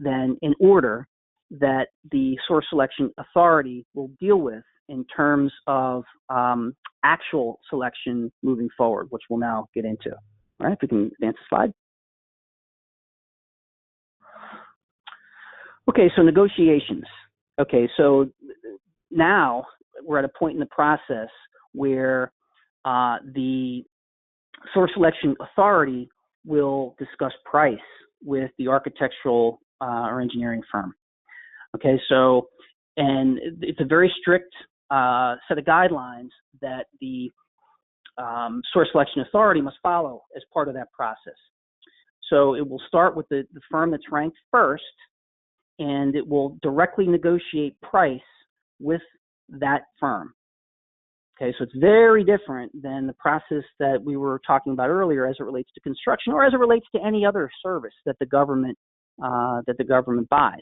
S2: then in order that the Source Selection Authority will deal with in terms of actual selection moving forward, which we'll now get into. All right, if we can advance the slide. Okay, so negotiations. Okay, so now we're at a point in the process where the Source Selection Authority will discuss price with the architectural or engineering firm. Okay, so, and it's a very strict set of guidelines that the Source Selection Authority must follow as part of that process. So it will start with the firm that's ranked first, and it will directly negotiate price with that firm. Okay, so it's very different than the process that we were talking about earlier as it relates to construction or as it relates to any other service that the government buys.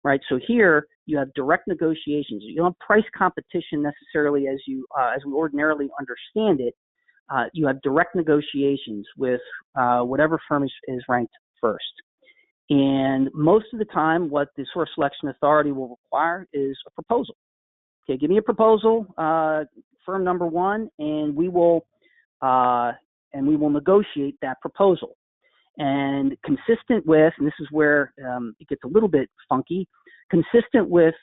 S2: Right, so here you have direct negotiations. You don't have price competition necessarily as we ordinarily understand it. You have direct negotiations with whatever firm is ranked first. And most of the time, what the Source Selection Authority will require is a proposal. Okay, give me a proposal, firm number one, and we will negotiate that proposal. And consistent with, and this is where it gets a little bit funky, consistent with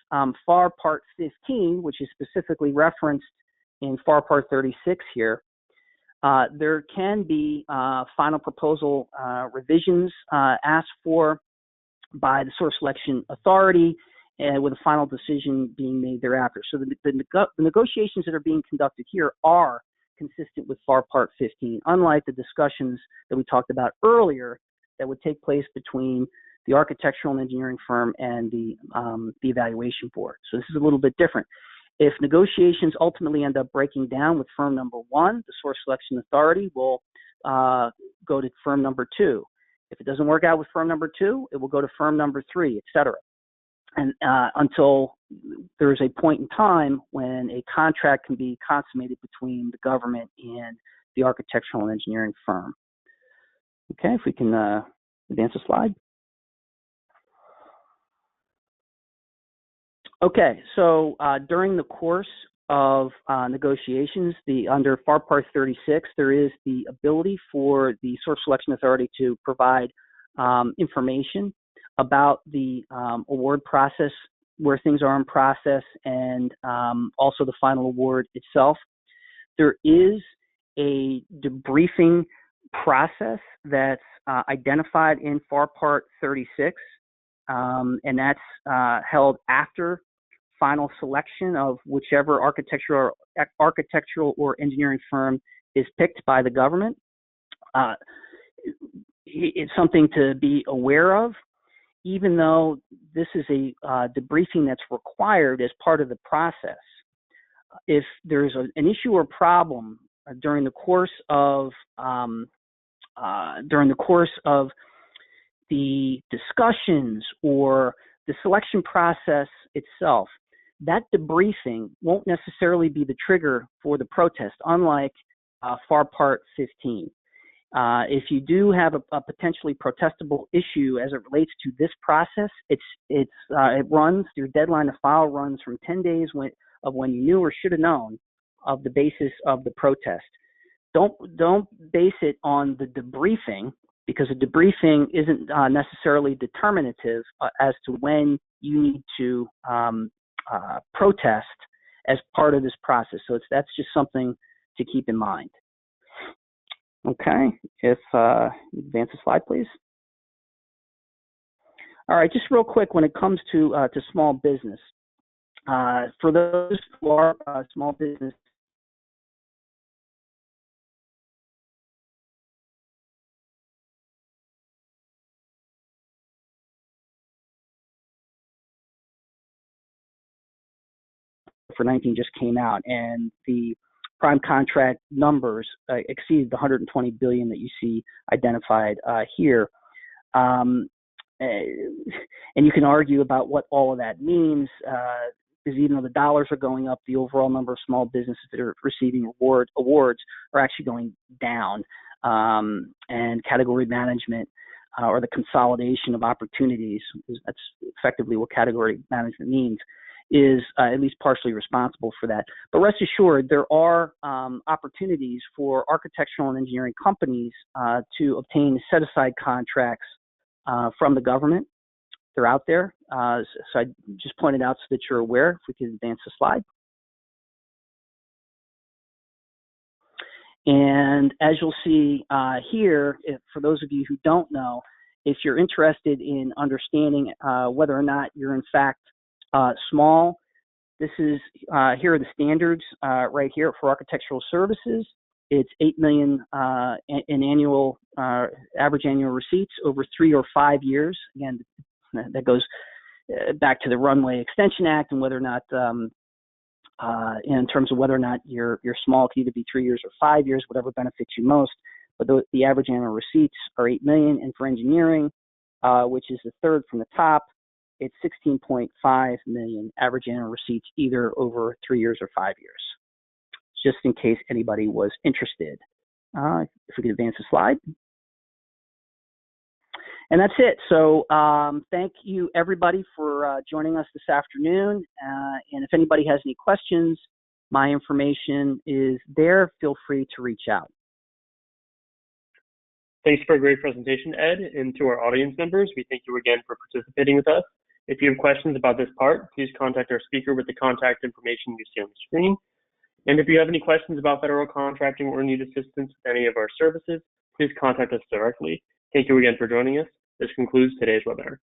S2: FAR Part 15, which is specifically referenced in FAR Part 36 here, there can be final proposal revisions asked for by the Source Selection Authority, with a final decision being made thereafter. So the negotiations that are being conducted here are consistent with FAR Part 15, unlike the discussions that we talked about earlier that would take place between the architectural and engineering firm and the evaluation board. So this is a little bit different. If negotiations ultimately end up breaking down with firm number one, the Source Selection Authority will go to firm number two. If it doesn't work out with firm number two, it will go to firm number three, et cetera. And until there's a point in time when a contract can be consummated between the government and the architectural and engineering firm. Okay, if we can advance the slide. Okay, so during the course of negotiations, under FAR Part 36, there is the ability for the Source Selection Authority to provide information about the award process, where things are in process, and also the final award itself. There is a debriefing process that's identified in FAR Part 36, and that's held after final selection of whichever architectural or engineering firm is picked by the government. It's something to be aware of, even though this is a debriefing that's required as part of the process. If there's an issue or problem during the course of the discussions or the selection process itself, that debriefing won't necessarily be the trigger for the protest, unlike FAR Part 15. If you do have a potentially protestable issue as it relates to this process, it runs, your deadline to file runs from 10 days of when you knew or should have known of the basis of the protest. Don't base it on the debriefing, because the debriefing isn't necessarily determinative as to when you need to protest as part of this process. So that's just something to keep in mind. Okay, if advance the slide, please. All right, just real quick, when it comes to small business, for those who are small business, for 19 just came out, and the prime contract numbers exceed the 120 billion that you see identified here. And you can argue about what all of that means, because even though the dollars are going up, the overall number of small businesses that are receiving awards are actually going down. And category management, or the consolidation of opportunities, that's effectively what category management means, is at least partially responsible for that. But rest assured, there are opportunities for architectural and engineering companies to obtain set-aside contracts from the government. They're out there. So I just pointed out so that you're aware. If we could advance the slide. And as you'll see here, for those of you who don't know, if you're interested in understanding whether or not you're in fact small, this is, here are the standards right here for architectural services. It's 8 million in annual, average annual receipts over 3 or 5 years. Again, that goes back to the Runway Extension Act, and whether or not, in terms of whether or not you're small, it can either be 3 years or 5 years, whatever benefits you most. But the average annual receipts are 8 million, and for engineering, which is the third from the top, it's 16.5 million average annual receipts, either over 3 years or 5 years. Just in case anybody was interested. If we could advance the slide. And that's it. So thank you, everybody, for joining us this afternoon. And if anybody has any questions, my information is there. Feel free to reach out.
S1: Thanks for a great presentation, Ed. And to our audience members, we thank you again for participating with us. If you have questions about this part, please contact our speaker with the contact information you see on the screen. And if you have any questions about federal contracting or need assistance with any of our services, please contact us directly. Thank you again for joining us. This concludes today's webinar.